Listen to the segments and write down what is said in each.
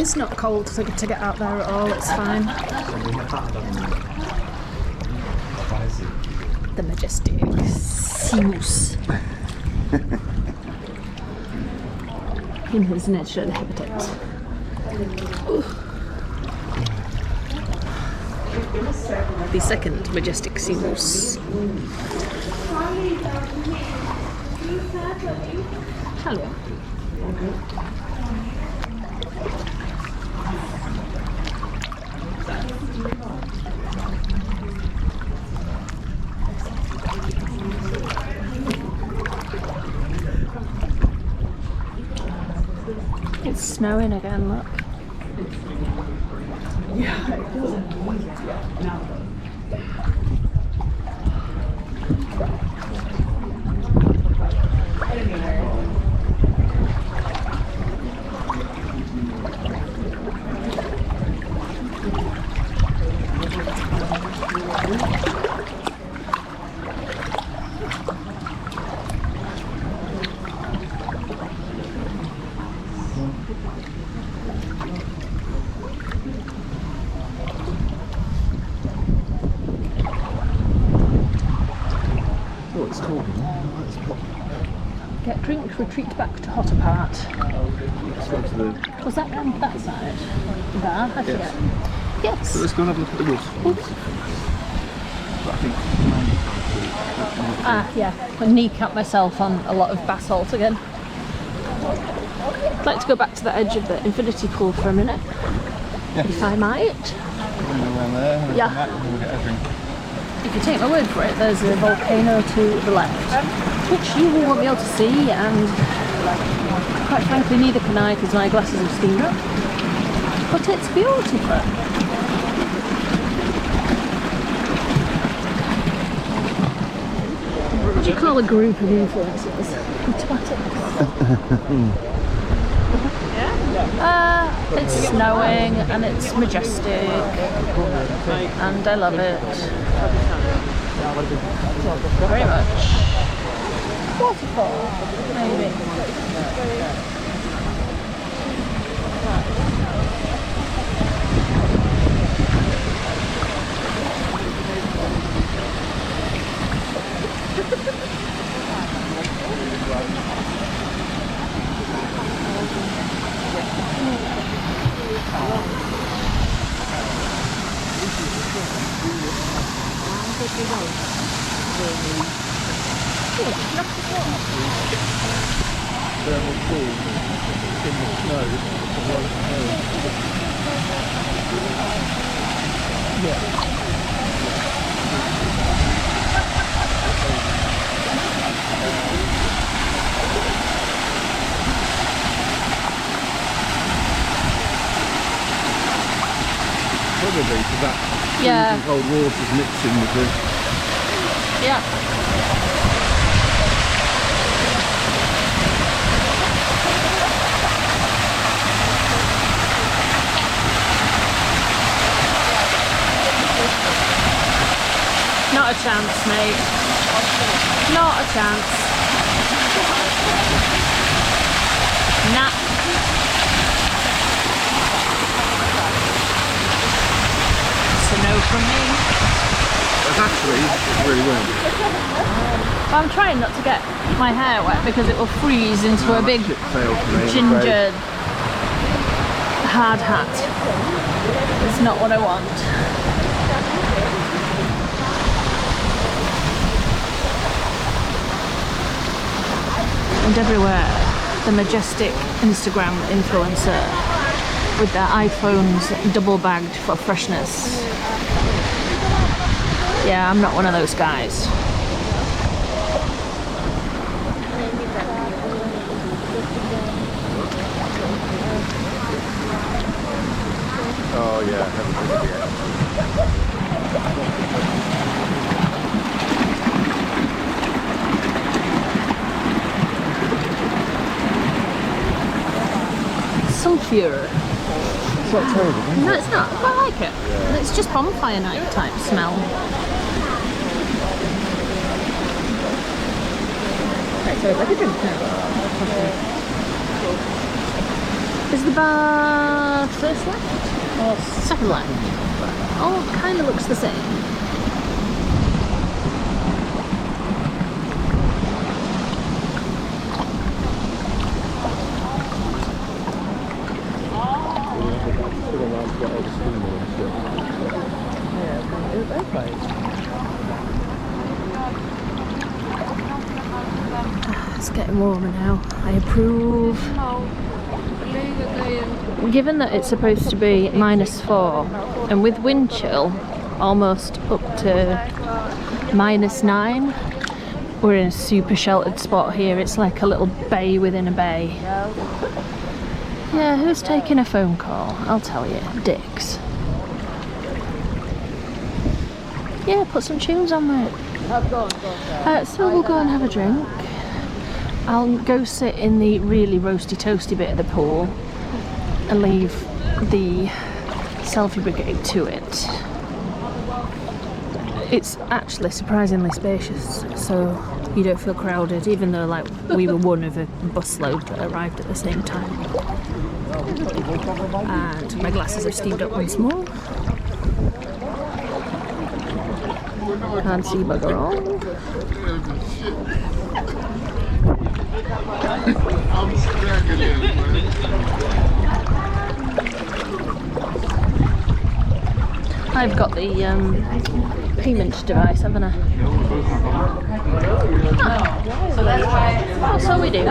It's not cold to get out there at all, it's fine. The majestic sea moose in his natural habitat. The second majestic sea moose. Hello. It's snowing again, look. Yeah, it doesn't. Get drink, retreat back to hotter part. Was that round that side? There, I forget. Yes. So let's go and have a look at the woods. Yeah. I kneecap myself on a lot of basalt again. I'd like to go back to the edge of the infinity pool for a minute. Yeah. If I might. Around there, and yeah. come back and we'll get a drink. If you take my word for it, there's a volcano to the left, which you won't be able to see, and quite frankly neither can I because my glasses have steamed up. But it's beautiful. What do you call a group of influencers? It's snowing and it's majestic and I love it very much. Waterfall, maybe. Thermal pool in the snow. Yeah. Probably for that. Yeah. Cold water's mixing with the. Yeah. Not a chance, mate. Not a chance. Nah. It's a no from me. It's actually really warm. I'm trying not to get my hair wet because it will freeze into a big ginger hard hat. It's not what I want. And everywhere, the majestic Instagram influencer with their iPhones double bagged for freshness. Yeah, I'm not one of those guys. Oh yeah, Sulphur. It's not terrible, is it? No, it's not. I quite like it. Yeah. It's just bonfire night type smell. Right, so I'd like a drink now. Is the bar first left or second left? Oh, kind of looks the same. It's getting warmer now. I approve. Given that it's supposed to be -4 and with wind chill almost up to -9, we're in a super sheltered spot here. It's like a little bay within a bay. Yeah, who's taking a phone call? I'll tell you, dicks. Yeah, put some tunes on, mate. So we'll go and have a drink. I'll go sit in the really roasty toasty bit of the pool and leave the selfie brigade to it. It's actually surprisingly spacious, so you don't feel crowded, even though like we were one of a busload that arrived at the same time. And my glasses have steamed up once more. Can't see bugger all. I've got the payment device, haven't I? Oh, so we do.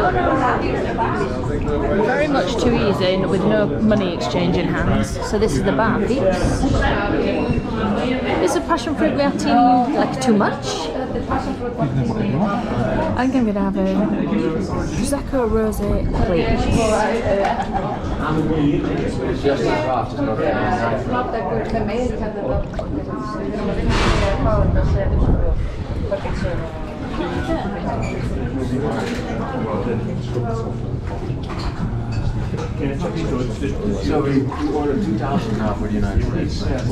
Very much too easy with no money exchange in hands. So this is the bar, peeps. Is the passion fruit martini like too much? I think I'm gonna have a Prosecco Rosé, please. So we ordered 2,000 now for the United States.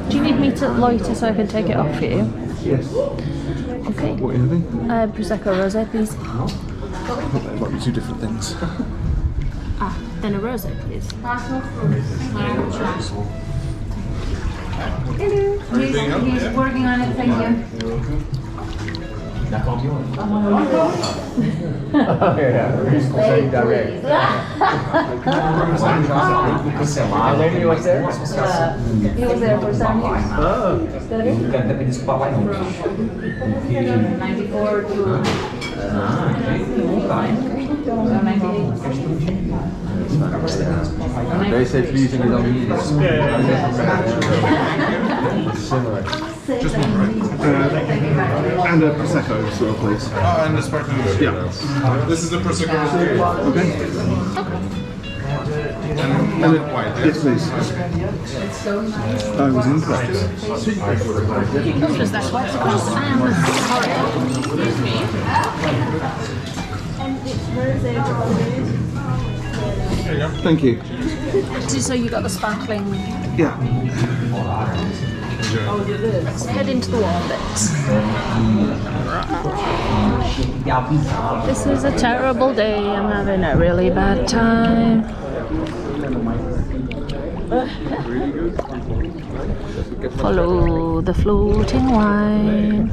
Do you need me to loiter so I can take it off for you? Yes. Okay. What are you having? Prosecco Rosé, please. That might be two different things. Ah, then a rosé, please. He's working on it, thank you. Daar komt hij hoor. Ja, say direct. Lady was there? He was there for 7 years. Oh. Study. You can tap in the spotlight. 94 to 98. They say freezing is only similar. Just one, right? And a Prosecco as well, please. Oh, and a sparkling water. Yeah. This is the Prosecco. Okay. And white, yes, please. I was impressed. Thank you. So you got the sparkling. Yeah. Let's head into the warm bits. This is a terrible day. I'm having a really bad time. Follow the floating wine.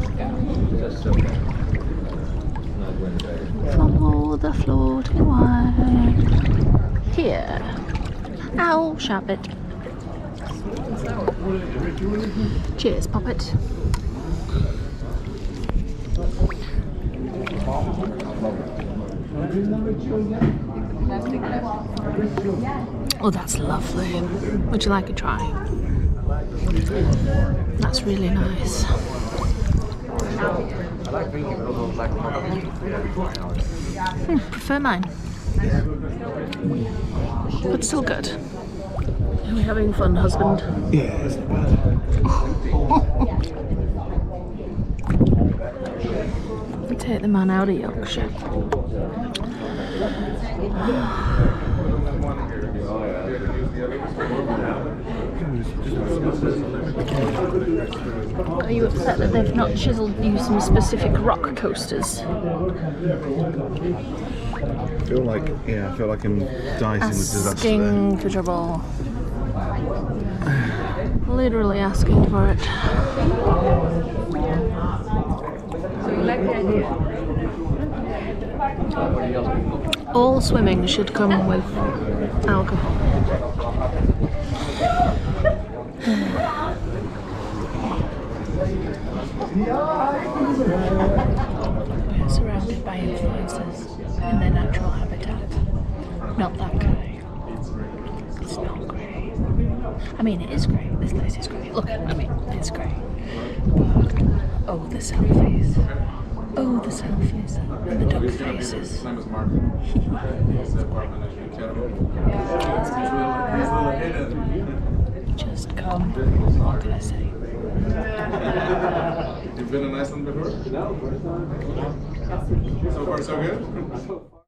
Follow the floating wine. Here. Ow, sharp it. Cheers, Poppet. Oh, that's lovely. Would you like a try? That's really nice. Prefer mine. But still good. Are we having fun, husband? Yeah, it's not bad. We take the man out of Yorkshire. Just Are you upset that they've not chiselled you some specific rock coasters? I feel like I'm dicing with disaster. Asking for trouble. Literally asking for it. So you like the idea? All swimming should come with alcohol. We're surrounded by influencers in their natural habitat. Not that guy. It's not great. I mean, it is great. This place is great. Look, I mean, it's great. But, oh, the selfies. Oh, the selfies. And the duck faces. Just come. What can I say? You've been in Iceland before? No. So far, so good?